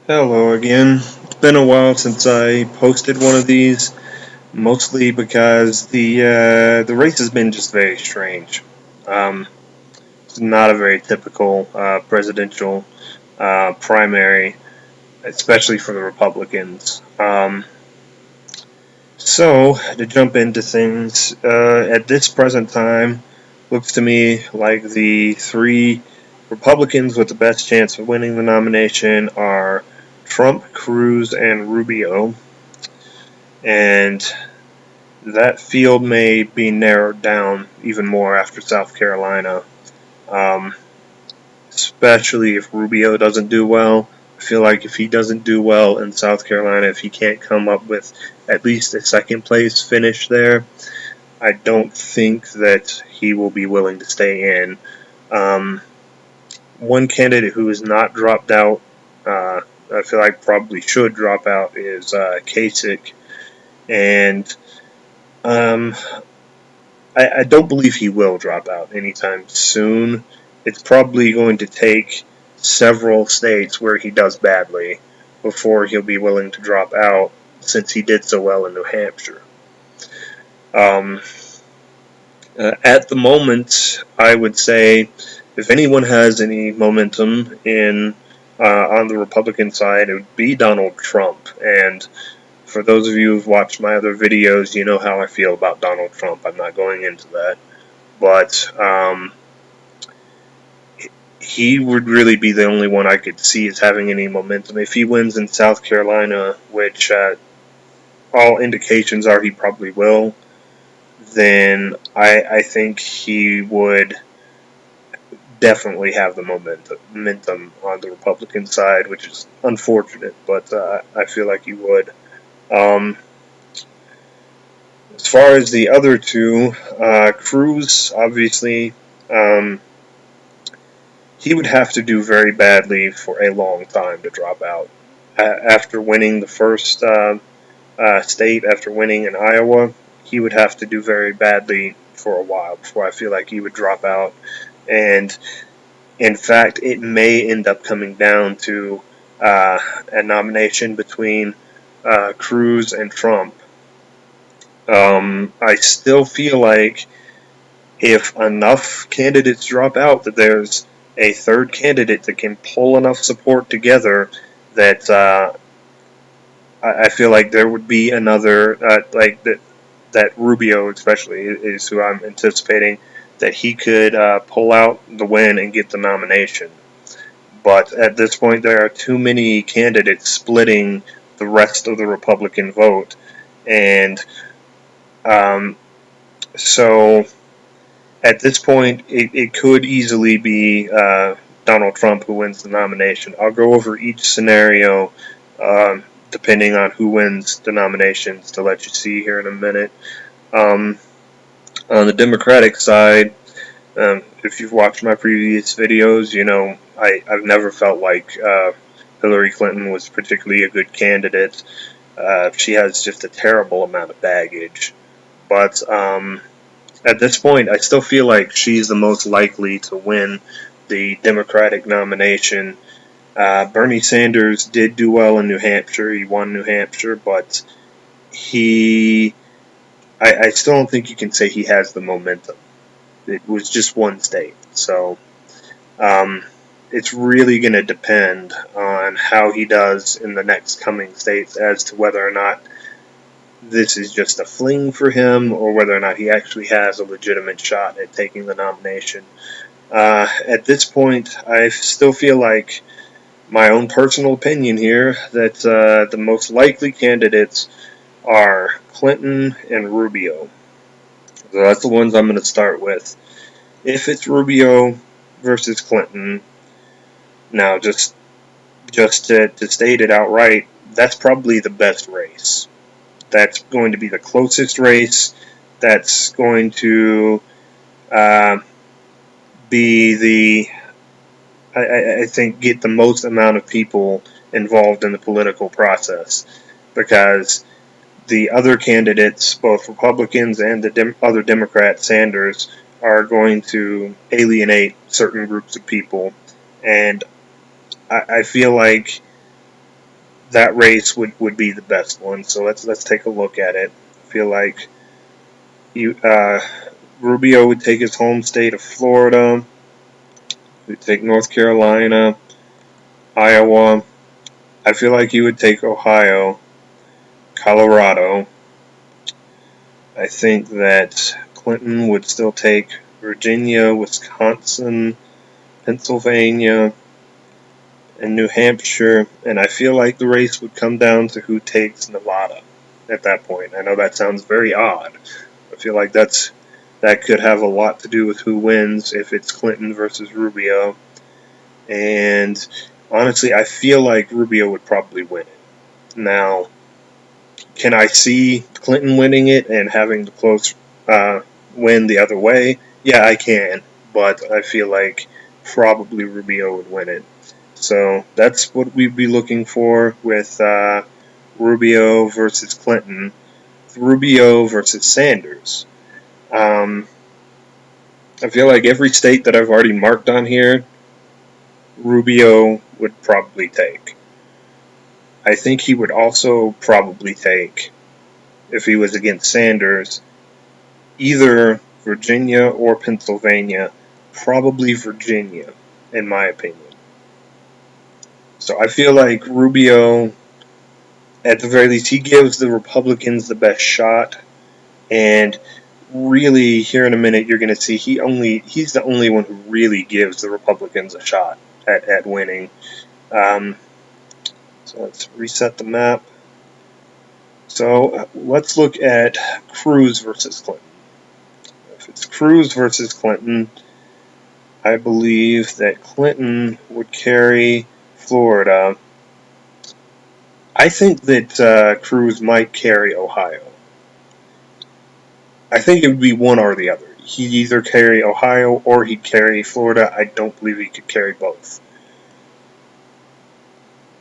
Hello again. It's been a while since I posted one of these, mostly because the race has been just very strange. Um, it's not a very typical presidential primary, especially for the Republicans. So to jump into things, at this present time, looks to me like the three Republicans with the best chance of winning the nomination are Trump, Cruz, and Rubio. And that field may be narrowed down even more after South Carolina, um, especially if Rubio doesn't do well. I feel like if he doesn't do well in South Carolina, if he can't come up with at least a second place finish there, I don't think that he will be willing to stay in. Um, One candidate who has not dropped out, I feel like probably should drop out, is Kasich. And um, I don't believe he will drop out anytime soon. It's probably going to take several states where he does badly before he'll be willing to drop out, since he did so well in New Hampshire. Um, at the moment, I would say if anyone has any momentum in on the Republican side, it would be Donald Trump. And for those of you who've watched my other videos, you know how I feel about Donald Trump. I'm not going into that. But he would really be the only one I could see as having any momentum. If he wins in South Carolina, which all indications are he probably will, then I think he would definitely have the momentum on the Republican side, which is unfortunate, but I feel like he would. Um, as far as the other two, Cruz, obviously, um, he would have to do very badly for a long time to drop out. After winning the first state, after winning in Iowa, he would have to do very badly for a while before I feel like he would drop out. And in fact, it may end up coming down to a nomination between Cruz and Trump. I still feel like if enough candidates drop out, that there's a third candidate that can pull enough support together that I feel like there would be another like that Rubio especially is who I'm anticipating that he could pull out the win and get the nomination. But at this point, there are too many candidates splitting the rest of the Republican vote, and um, so at this point, it could easily be Donald Trump who wins the nomination. I'll go over each scenario depending on who wins the nominations to let you see here in a minute. Um, on the Democratic side, if you've watched my previous videos, you know I've never felt like Hillary Clinton was particularly a good candidate. She has just a terrible amount of baggage. But at this point, I still feel like she's the most likely to win the Democratic nomination. Bernie Sanders did do well in New Hampshire. He won New Hampshire, but I still don't think you can say he has the momentum. It was just one state. So um, it's really going to depend on how he does in the next coming states as to whether or not this is just a fling for him or whether or not he actually has a legitimate shot at taking the nomination. At this point, I still feel like my own personal opinion here that the most likely candidates are Clinton and Rubio. So that's the ones I'm going to start with. If it's Rubio versus Clinton, now just to state it outright, that's probably the best race. That's going to be the closest race. That's going to uh, be I think, get the most amount of people involved in the political process because the other candidates, both Republicans and the other Democrat, Sanders, are going to alienate certain groups of people. And I feel like that race would be the best one. So let's take a look at it. I feel like Rubio would take his home state of Florida. He would take North Carolina, Iowa. I feel like he would take Ohio, Colorado. I think that Clinton would still take Virginia, Wisconsin, Pennsylvania, and New Hampshire, and I feel like the race would come down to who takes Nevada at that point. I know that sounds very odd. I feel like that could have a lot to do with who wins if it's Clinton versus Rubio. And honestly, I feel like Rubio would probably win it. Now, can I see Clinton winning it and having the close win the other way? Yeah, I can, but I feel like probably Rubio would win it. So that's what we'd be looking for with Rubio versus Clinton. Rubio versus Sanders. I feel like every state that I've already marked on here, Rubio would probably take. I think he would also probably take, if he was against Sanders, either Virginia or Pennsylvania. Probably Virginia, in my opinion. So I feel like Rubio, at the very least, he gives the Republicans the best shot. And really, here in a minute, you're going to see he's the only one who really gives the Republicans a shot at winning. So let's reset the map. So let's look at Cruz versus Clinton. If it's Cruz versus Clinton, I believe that Clinton would carry Florida. I think that Cruz might carry Ohio. I think it would be one or the other. He'd either carry Ohio or he'd carry Florida. I don't believe he could carry both.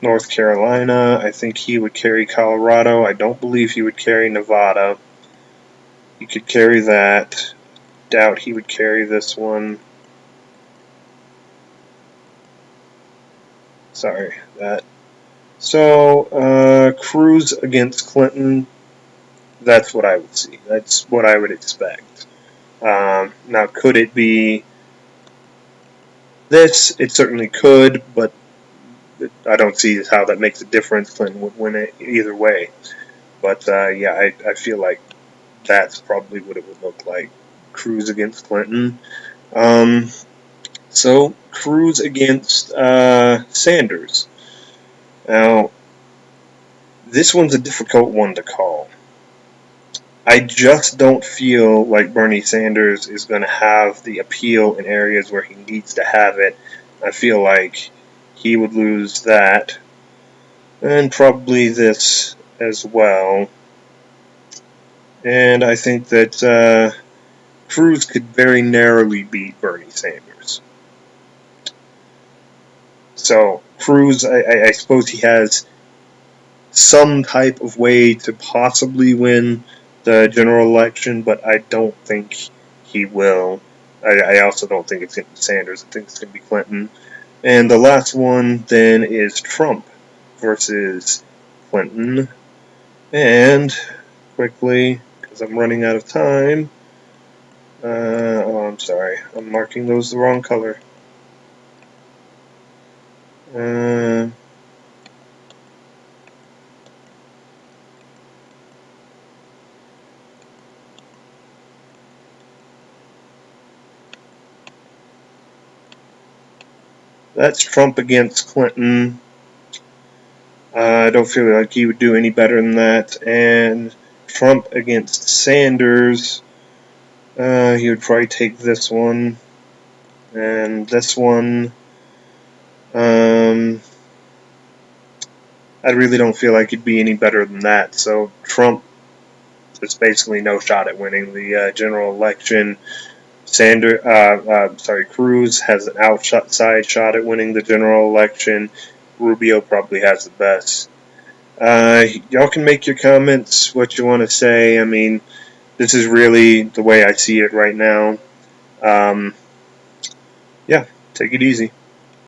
North Carolina, I think he would carry Colorado. I don't believe he would carry Nevada. He could carry that. Doubt he would carry this one. Sorry, that. So, Cruz against Clinton, that's what I would see. That's what I would expect. Now, could it be this? It certainly could, but I don't see how that makes a difference. Clinton would win it either way. But yeah, I feel like that's probably what it would look like. Cruz against Clinton. So Cruz against Sanders. Now, this one's a difficult one to call. I just don't feel like Bernie Sanders is going to have the appeal in areas where he needs to have it. I feel like he would lose that. And probably this as well. And I think that Cruz could very narrowly beat Bernie Sanders. So Cruz, I suppose he has some type of way to possibly win the general election, but I don't think he will. I also don't think it's going to be Sanders. I think it's going to be Clinton. And the last one then is Trump versus Clinton. And quickly, because I'm running out of time. Oh, I'm sorry. I'm marking those the wrong color. That's Trump against Clinton. I don't feel like he would do any better than that. And Trump against Sanders. He would probably take this one. And this one. I really don't feel like he'd be any better than that. So Trump, there's basically no shot at winning the general election. Cruz has an outside shot at winning the general election. Rubio probably has the best. Y'all can make your comments, what you want to say. I mean, this is really the way I see it right now. Yeah, take it easy.